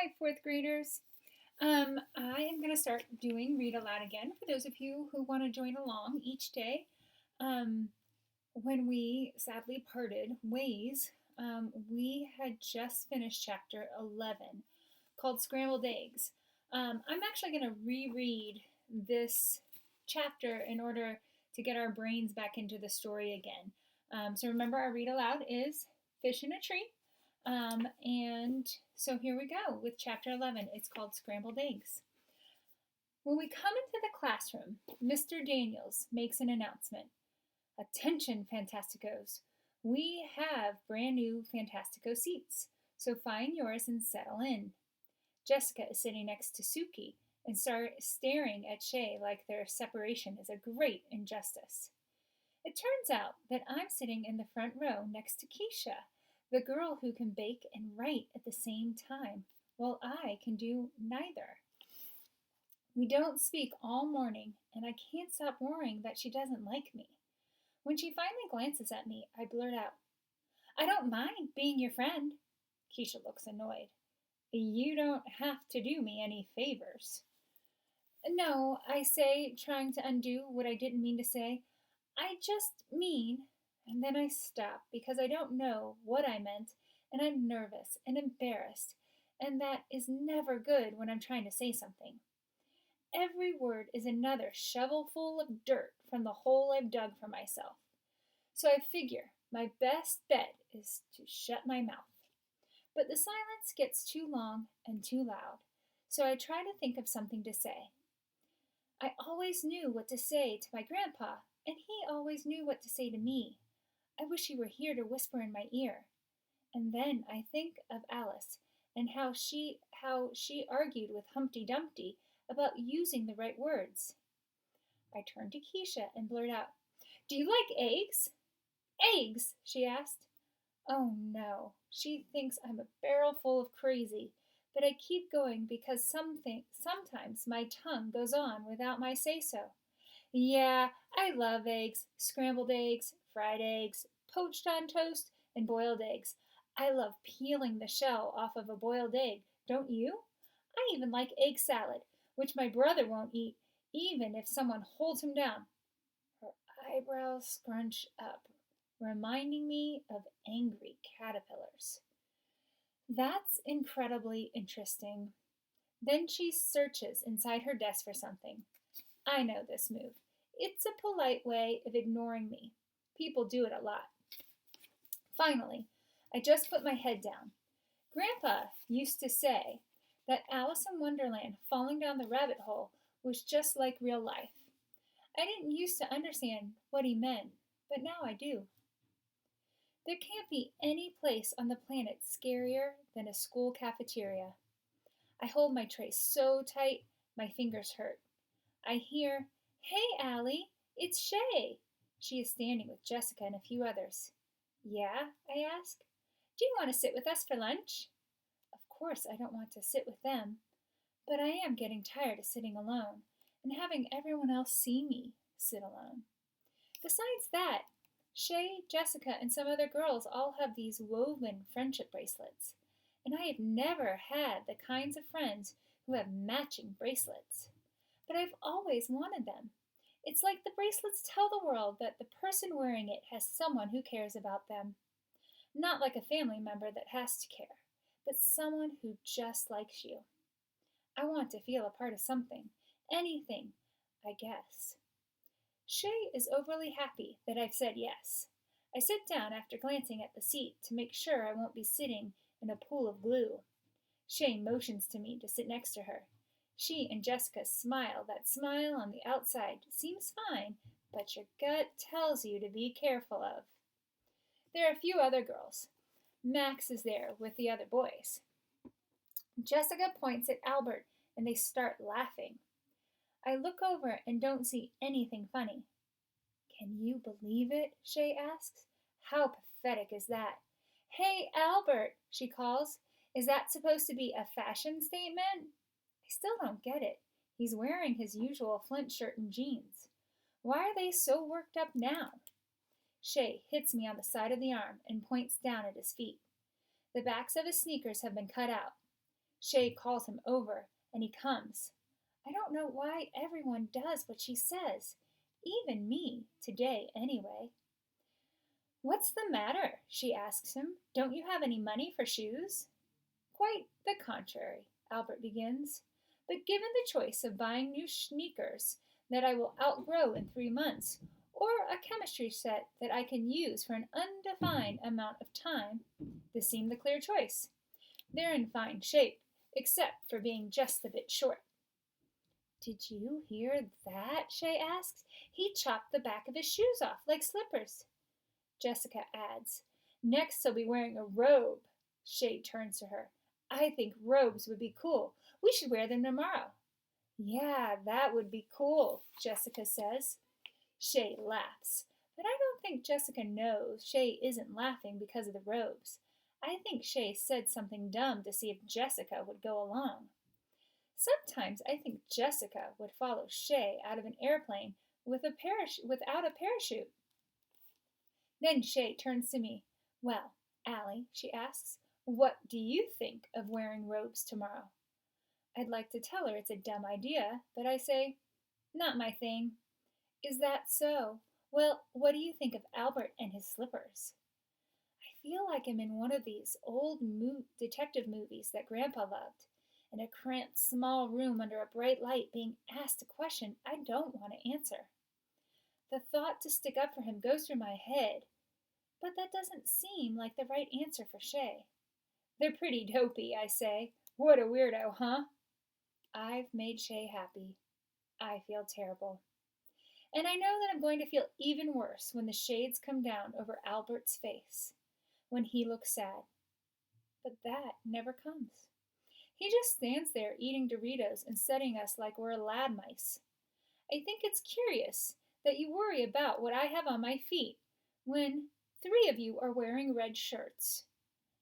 Hi, fourth graders. I am going to start doing read aloud again for those of you who want to join along each day. Um, when we sadly parted ways, we had just finished chapter 11 called Scrambled Eggs. I'm actually going to reread this chapter in order to get our brains back into the story again. So remember, our read aloud is Fish in a Tree. And so here we go with chapter 11. It's called Scrambled Eggs. When we come into the classroom, Mr. Daniels makes an announcement. Attention, Fantasticos. We have brand new Fantastico seats, so find yours and settle in. Jessica is sitting next to Suki and staring at Shay like their separation is a great injustice. It turns out that I'm sitting in the front row next to Keisha, the girl who can bake and write at the same time, while I can do neither. We don't speak all morning, and I can't stop worrying that she doesn't like me. When she finally glances at me, I blurt out, I don't mind being your friend. Keisha looks annoyed. You don't have to do me any favors. No, I say, trying to undo what I didn't mean to say. I just mean, and then I stop because I don't know what I meant, and I'm nervous and embarrassed, and that is never good when I'm trying to say something. Every word is another shovelful of dirt from the hole I've dug for myself. So I figure my best bet is to shut my mouth. But the silence gets too long and too loud, so I try to think of something to say. I always knew what to say to my grandpa, and he always knew what to say to me. I wish he were here to whisper in my ear. And then I think of Alice and how she argued with Humpty Dumpty about using the right words. I turn to Keisha and blurt out, Do you like eggs? Eggs, she asked. Oh no, she thinks I'm a barrel full of crazy, but I keep going because sometimes my tongue goes on without my say-so. Yeah, I love eggs, scrambled eggs, fried eggs, poached on toast, and boiled eggs. I love peeling the shell off of a boiled egg, don't you? I even like egg salad, which my brother won't eat, even if someone holds him down. Her eyebrows scrunch up, reminding me of angry caterpillars. That's incredibly interesting. Then she searches inside her desk for something. I know this move. It's a polite way of ignoring me. People do it a lot. Finally, I just put my head down. Grandpa used to say that Alice in Wonderland falling down the rabbit hole was just like real life. I didn't used to understand what he meant, but now I do. There can't be any place on the planet scarier than a school cafeteria. I hold my tray so tight my fingers hurt. I hear, Hey, Allie, it's Shay. She is standing with Jessica and a few others. Yeah? I ask. Do you want to sit with us for lunch? Of course, I don't want to sit with them, but I am getting tired of sitting alone and having everyone else see me sit alone. Besides that, Shay, Jessica, and some other girls all have these woven friendship bracelets, and I have never had the kinds of friends who have matching bracelets. But I've always wanted them. It's like the bracelets tell the world that the person wearing it has someone who cares about them. Not like a family member that has to care, but someone who just likes you. I want to feel a part of something, anything, I guess. Shay is overly happy that I've said yes. I sit down after glancing at the seat to make sure I won't be sitting in a pool of glue. Shay motions to me to sit next to her. She and Jessica smile. That smile on the outside seems fine, but your gut tells you to be careful of. There are a few other girls. Max is there with the other boys. Jessica points at Albert and they start laughing. I look over and don't see anything funny. Can you believe it? Shay asks. How pathetic is that? Hey, Albert, she calls. Is that supposed to be a fashion statement? I still don't get it. He's wearing his usual Flint shirt and jeans. Why are they so worked up now? Shay hits me on the side of the arm and points down at his feet. The backs of his sneakers have been cut out. Shay calls him over, and he comes. I don't know why everyone does what she says. Even me, today anyway. What's the matter? She asks him. Don't you have any money for shoes? Quite the contrary, Albert begins. But given the choice of buying new sneakers that I will outgrow in 3 months, or a chemistry set that I can use for an undefined amount of time, this seemed the clear choice. They're in fine shape, except for being just a bit short. Did you hear that? Shay asks. He chopped the back of his shoes off like slippers. Jessica adds, Next he'll be wearing a robe. Shay turns to her. I think robes would be cool. We should wear them tomorrow. Yeah, that would be cool, Jessica says. Shay laughs, but I don't think Jessica knows Shay isn't laughing because of the robes. I think Shay said something dumb to see if Jessica would go along. Sometimes I think Jessica would follow Shay out of an airplane without a parachute. Then Shay turns to me. Well, Allie, she asks, what do you think of wearing robes tomorrow? I'd like to tell her it's a dumb idea, but I say, not my thing. Is that so? Well, what do you think of Albert and his slippers? I feel like I'm in one of these old detective movies that Grandpa loved, in a cramped small room under a bright light being asked a question I don't want to answer. The thought to stick up for him goes through my head, but that doesn't seem like the right answer for Shay. They're pretty dopey, I say. What a weirdo, huh? I've made Shay happy. I feel terrible. And I know that I'm going to feel even worse when the shades come down over Albert's face, when he looks sad. But that never comes. He just stands there eating Doritos and studying us like we're lab mice. I think it's curious that you worry about what I have on my feet when 3 of you are wearing red shirts.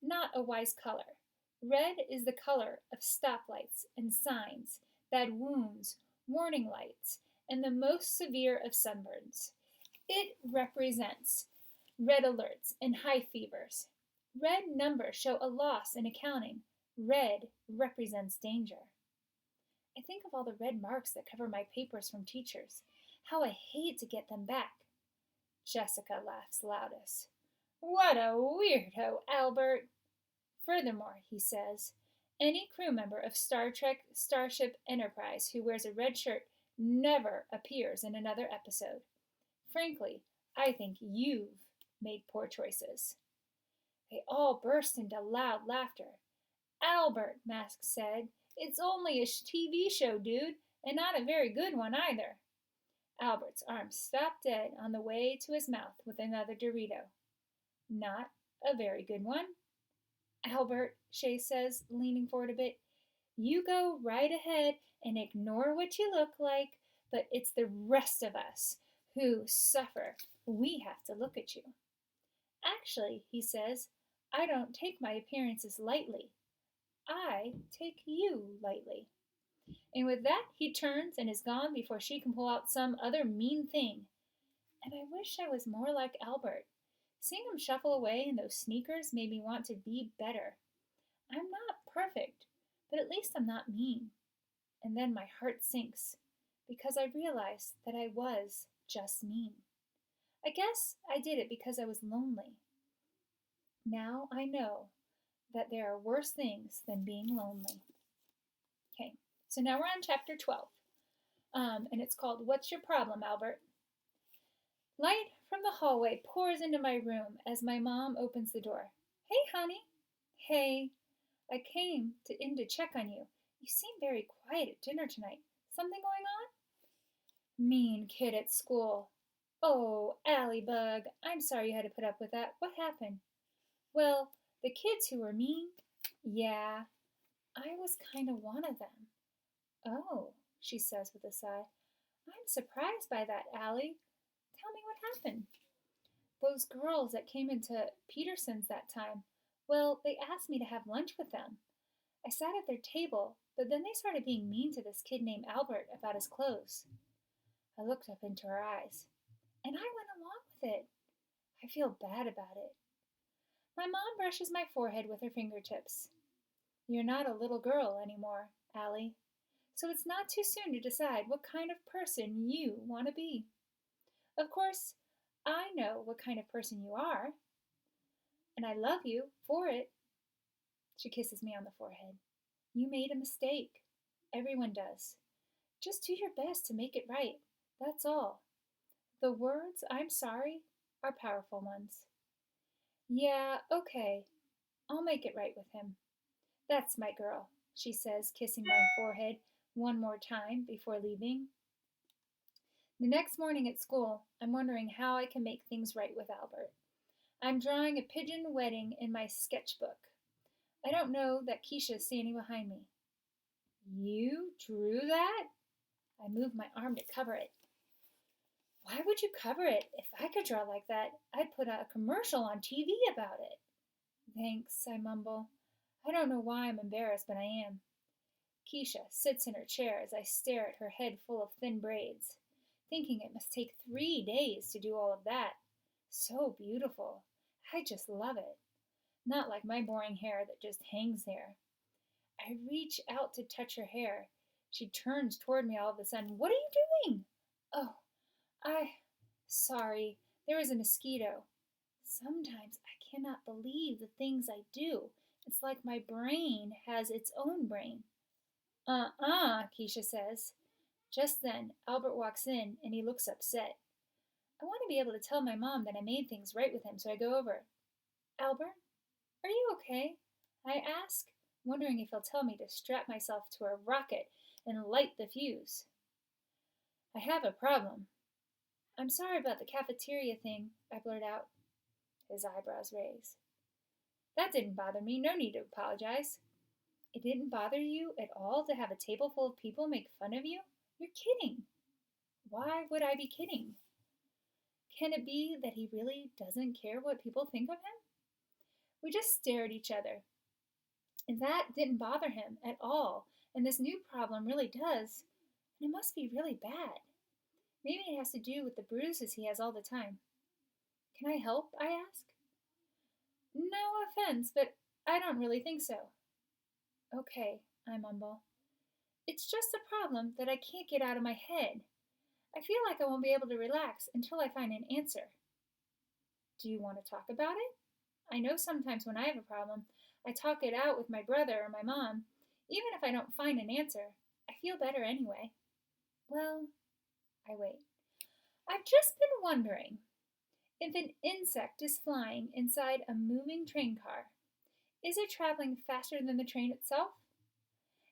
Not a wise color. Red is the color of stoplights and signs, bad wounds, warning lights, and the most severe of sunburns. It represents red alerts and high fevers. Red numbers show a loss in accounting. Red represents danger. I think of all the red marks that cover my papers from teachers. How I hate to get them back. Jessica laughs loudest. What a weirdo, Albert. Furthermore, he says, any crew member of Star Trek Starship Enterprise who wears a red shirt never appears in another episode. Frankly, I think you've made poor choices. They all burst into loud laughter. Albert, Mask said, it's only a TV show, dude, and not a very good one either. Albert's arm stopped dead on the way to his mouth with another Dorito. Not a very good one? Albert, Shay says, leaning forward a bit, you go right ahead and ignore what you look like, but it's the rest of us who suffer. We have to look at you. Actually, he says, I don't take my appearances lightly. I take you lightly. And with that, he turns and is gone before she can pull out some other mean thing. And I wish I was more like Albert. Seeing him shuffle away in those sneakers made me want to be better. I'm not perfect, but at least I'm not mean. And then my heart sinks, because I realized that I was just mean. I guess I did it because I was lonely. Now I know that there are worse things than being lonely. Okay, so now we're on chapter 12, and it's called What's Your Problem, Albert? Light from the hallway pours into my room as my mom opens the door. Hey, honey. Hey. I came in to check on you. You seem very quiet at dinner tonight. Something going on? Mean kid at school. Oh, Allie Bug. I'm sorry you had to put up with that. What happened? Well, the kids who were mean? Yeah, I was kind of one of them. Oh, she says with a sigh. I'm surprised by that, Allie. Tell me what happened. Those girls that came into Peterson's that time, well, they asked me to have lunch with them. I sat at their table, but then they started being mean to this kid named Albert about his clothes. I looked up into her eyes, and I went along with it. I feel bad about it. My mom brushes my forehead with her fingertips. You're not a little girl anymore, Allie, so it's not too soon to decide what kind of person you want to be. Of course, I know what kind of person you are, and I love you for it. She kisses me on the forehead. You made a mistake. Everyone does. Just do your best to make it right. That's all. The words I'm sorry are powerful ones. Yeah, okay. I'll make it right with him. That's my girl, she says, kissing my forehead one more time before leaving. The next morning at school, I'm wondering how I can make things right with Albert. I'm drawing a pigeon wedding in my sketchbook. I don't know that Keisha's standing behind me. You drew that? I move my arm to cover it. Why would you cover it? If I could draw like that, I'd put a commercial on TV about it. Thanks, I mumble. I don't know why I'm embarrassed, but I am. Keisha sits in her chair as I stare at her head full of thin braids, thinking it must take 3 days to do all of that. So beautiful. I just love it. Not like my boring hair that just hangs there. I reach out to touch her hair. She turns toward me all of a sudden. What are you doing? Oh, sorry, there was a mosquito. Sometimes I cannot believe the things I do. It's like my brain has its own brain. Keisha says. Just then, Albert walks in and he looks upset. I want to be able to tell my mom that I made things right with him, so I go over. Albert, are you okay? I ask, wondering if he'll tell me to strap myself to a rocket and light the fuse. I have a problem. I'm sorry about the cafeteria thing, I blurt out. His eyebrows raise. That didn't bother me. No need to apologize. It didn't bother you at all to have a table full of people make fun of you? You're kidding. Why would I be kidding? Can it be that he really doesn't care what people think of him? We just stare at each other. And that didn't bother him at all, and this new problem really does. And it must be really bad. Maybe it has to do with the bruises he has all the time. Can I help? I ask. No offense, but I don't really think so. Okay, I mumble. It's just a problem that I can't get out of my head. I feel like I won't be able to relax until I find an answer. Do you want to talk about it? I know sometimes when I have a problem, I talk it out with my brother or my mom. Even if I don't find an answer, I feel better anyway. Well, I wait. I've just been wondering if an insect is flying inside a moving train car, is it traveling faster than the train itself?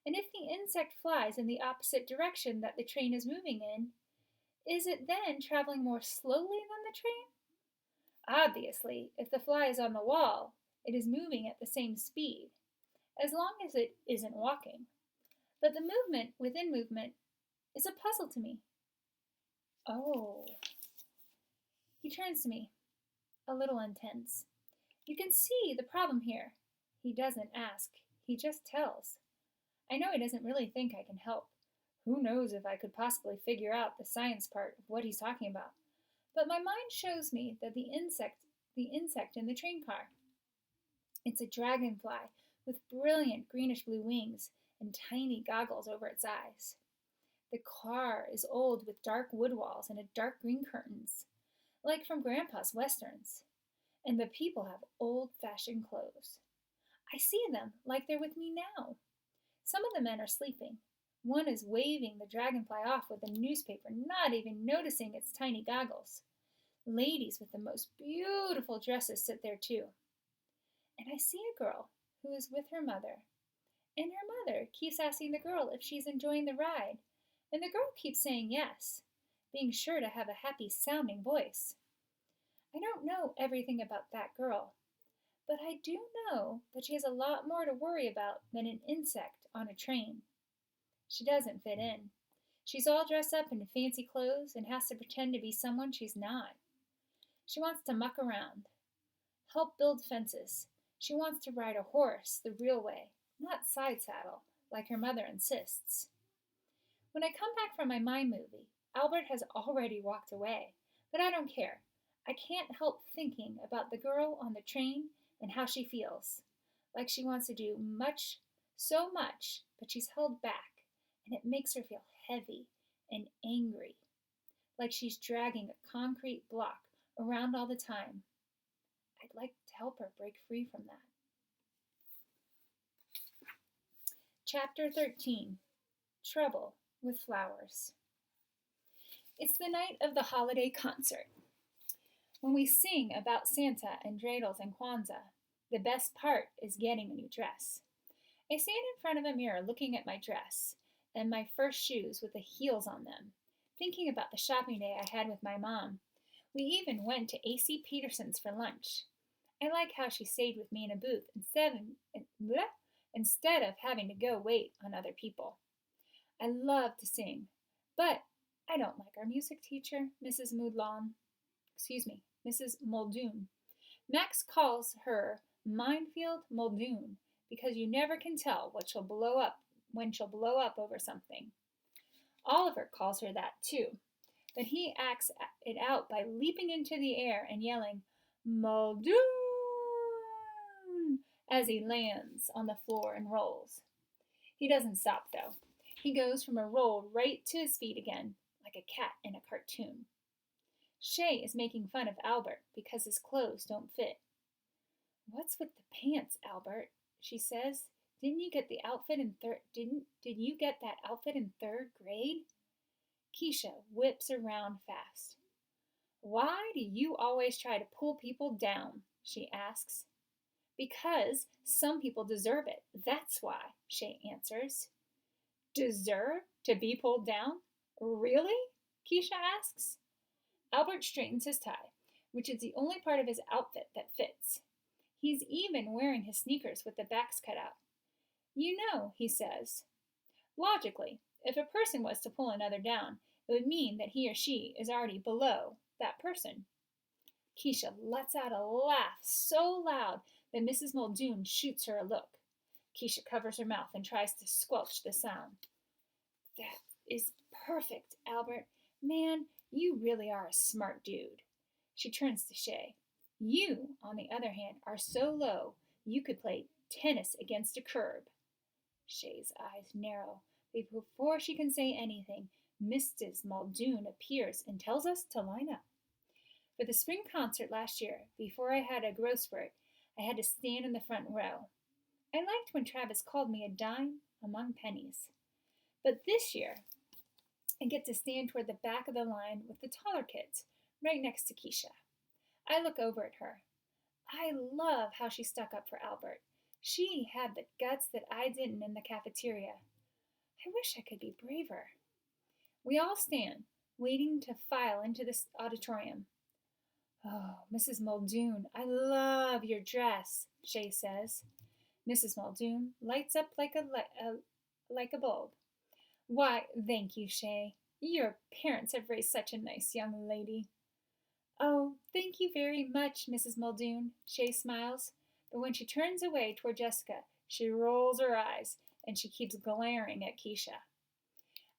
And if the insect flies in the opposite direction that the train is moving in, is it then traveling more slowly than the train? Obviously, if the fly is on the wall, it is moving at the same speed, as long as it isn't walking. But the movement within movement is a puzzle to me. Oh. He turns to me, a little intense. You can see the problem here. He doesn't ask, he just tells. I know he doesn't really think I can help. Who knows if I could possibly figure out the science part of what he's talking about. But my mind shows me that the insect in the train car. It's a dragonfly with brilliant greenish blue wings and tiny goggles over its eyes. The car is old with dark wood walls and a dark green curtains, like from Grandpa's westerns. And the people have old-fashioned clothes. I see them like they're with me now. Some of the men are sleeping. One is waving the dragonfly off with a newspaper, not even noticing its tiny goggles. Ladies with the most beautiful dresses sit there too. And I see a girl who is with her mother. And her mother keeps asking the girl if she's enjoying the ride. And the girl keeps saying yes, being sure to have a happy sounding voice. I don't know everything about that girl, but I do know that she has a lot more to worry about than an insect on a train. She doesn't fit in. She's all dressed up in fancy clothes and has to pretend to be someone she's not. She wants to muck around, help build fences. She wants to ride a horse the real way, not side saddle, like her mother insists. When I come back from my mime movie, Albert has already walked away, but I don't care. I can't help thinking about the girl on the train and how she feels, like she wants to do much So much, but she's held back, and it makes her feel heavy and angry, like she's dragging a concrete block around all the time. I'd like to help her break free from that. Chapter 13. Trouble with Flowers. It's the night of the holiday concert. When we sing about Santa and dreidels and Kwanzaa, the best part is getting a new dress. I stand in front of a mirror looking at my dress and my first shoes with the heels on them, thinking about the shopping day I had with my mom. We even went to A.C. Peterson's for lunch. I like how she stayed with me in a booth instead of having to go wait on other people. I love to sing, but I don't like our music teacher, Mrs. Muldoon. Max calls her Minefield Muldoon because you never can tell when she'll blow up over something. Oliver calls her that too, but he acts it out by leaping into the air and yelling, Muldoon! As he lands on the floor and rolls. He doesn't stop though. He goes from a roll right to his feet again, like a cat in a cartoon. Shay is making fun of Albert because his clothes don't fit. What's with the pants, Albert? She says. Did you get that outfit in third grade? Keisha whips around fast. Why do you always try to pull people down? She asks. Because some people deserve it. That's why, Shay answers. Deserve to be pulled down? Really? Keisha asks. Albert straightens his tie, which is the only part of his outfit that fits. He's even wearing his sneakers with the backs cut out. You know, he says. Logically, if a person was to pull another down, it would mean that he or she is already below that person. Keisha lets out a laugh so loud that Mrs. Muldoon shoots her a look. Keisha covers her mouth and tries to squelch the sound. That is perfect, Albert. Man, you really are a smart dude. She turns to Shay. You, on the other hand, are so low you could play tennis against a curb. Shay's eyes narrow, but before she can say anything, Mrs. Muldoon appears and tells us to line up. For the spring concert last year, before I had a growth spurt, I had to stand in the front row. I liked when Travis called me a dime among pennies. But this year, I get to stand toward the back of the line with the taller kids, right next to Keisha. I look over at her. I love how she stuck up for Albert. She had the guts that I didn't in the cafeteria. I wish I could be braver. We all stand, waiting to file into this auditorium. Oh, Mrs. Muldoon, I love your dress, Shay says. Mrs. Muldoon lights up like a bulb. Why, thank you, Shay. Your parents have raised such a nice young lady. Oh, thank you very much, Mrs. Muldoon, Shay smiles. But when she turns away toward Jessica, she rolls her eyes and she keeps glaring at Keisha.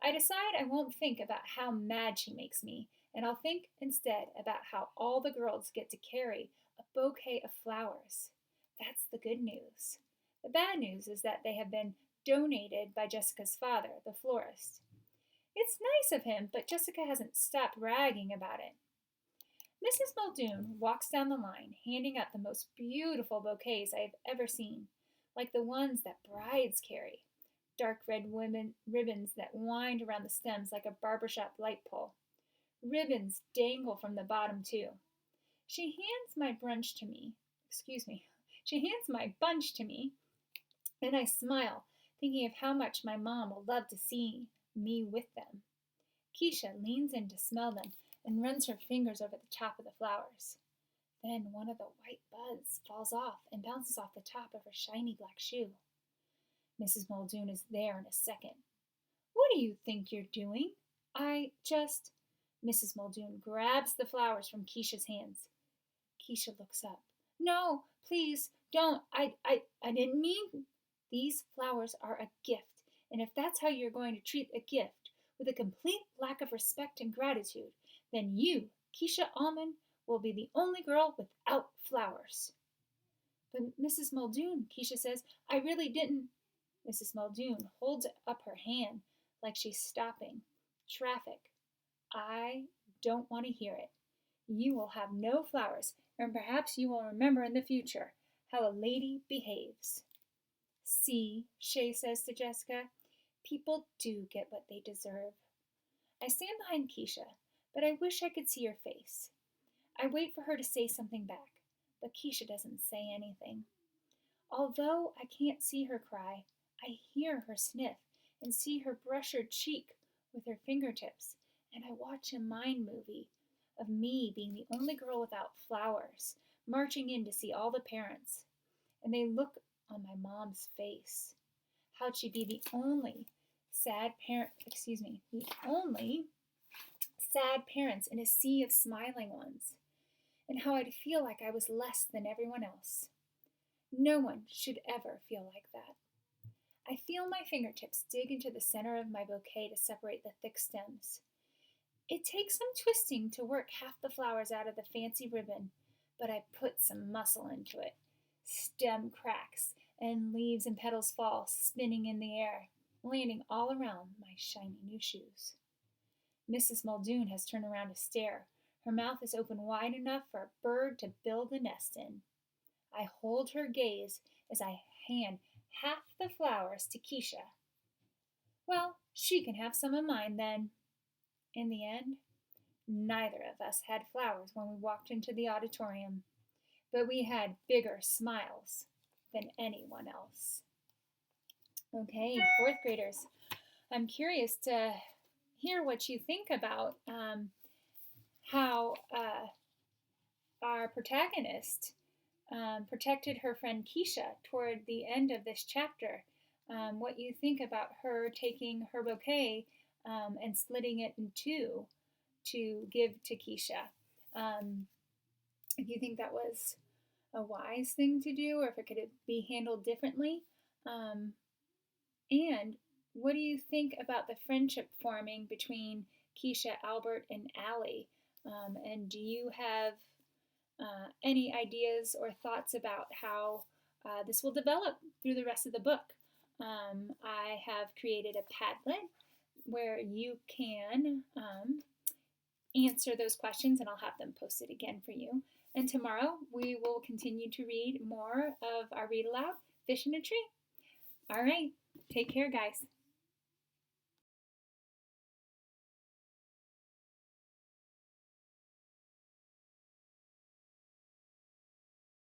I decide I won't think about how mad she makes me, and I'll think instead about how all the girls get to carry a bouquet of flowers. That's the good news. The bad news is that they have been donated by Jessica's father, the florist. It's nice of him, but Jessica hasn't stopped bragging about it. Mrs. Muldoon walks down the line, handing out the most beautiful bouquets I have ever seen, like the ones that brides carry. Dark red ribbons that wind around the stems like a barbershop light pole. Ribbons dangle from the bottom, too. She hands my bunch to me, and I smile, thinking of how much my mom will love to see me with them. Keisha leans in to smell them and runs her fingers over the top of the flowers. Then one of the white buds falls off and bounces off the top of her shiny black shoe. Mrs. Muldoon is there in a second. What do you think you're doing? Mrs. Muldoon grabs the flowers from Keisha's hands. Keisha looks up. No, please, don't. I didn't mean. These flowers are a gift, and if that's how you're going to treat a gift, with a complete lack of respect and gratitude, then you, Keisha Almond, will be the only girl without flowers. But Mrs. Muldoon, Keisha says, I really didn't. Mrs. Muldoon holds up her hand like she's stopping. Traffic. I don't want to hear it. You will have no flowers, and perhaps you will remember in the future how a lady behaves. See, Shay says to Jessica, people do get what they deserve. I stand behind Keisha, but I wish I could see her face. I wait for her to say something back, but Keisha doesn't say anything. Although I can't see her cry, I hear her sniff and see her brush her cheek with her fingertips, and I watch a mind movie of me being the only girl without flowers, marching in to see all the parents. And they look on my mom's face. How'd she be the only the only sad parents in a sea of smiling ones, and how I'd feel like I was less than everyone else. No one should ever feel like that. I feel my fingertips dig into the center of my bouquet to separate the thick stems. It takes some twisting to work half the flowers out of the fancy ribbon, but I put some muscle into it. Stem cracks, and leaves and petals fall, spinning in the air, landing all around my shiny new shoes. Mrs. Muldoon has turned around to stare. Her mouth is open wide enough for a bird to build a nest in. I hold her gaze as I hand half the flowers to Keisha. Well, she can have some of mine then. In the end, neither of us had flowers when we walked into the auditorium, but we had bigger smiles than anyone else. Okay, fourth graders, I'm curious to hear what you think about how our protagonist protected her friend Keisha toward the end of this chapter. What you think about her taking her bouquet and splitting it in two to give to Keisha. If you think that was a wise thing to do, or if it could be handled differently. And what do you think about the friendship forming between Keisha, Albert, and Allie? And do you have any ideas or thoughts about how this will develop through the rest of the book? I have created a Padlet where you can answer those questions, and I'll have them posted again for you. And tomorrow we will continue to read more of our Read Aloud, Fish in a Tree. All right, take care, guys.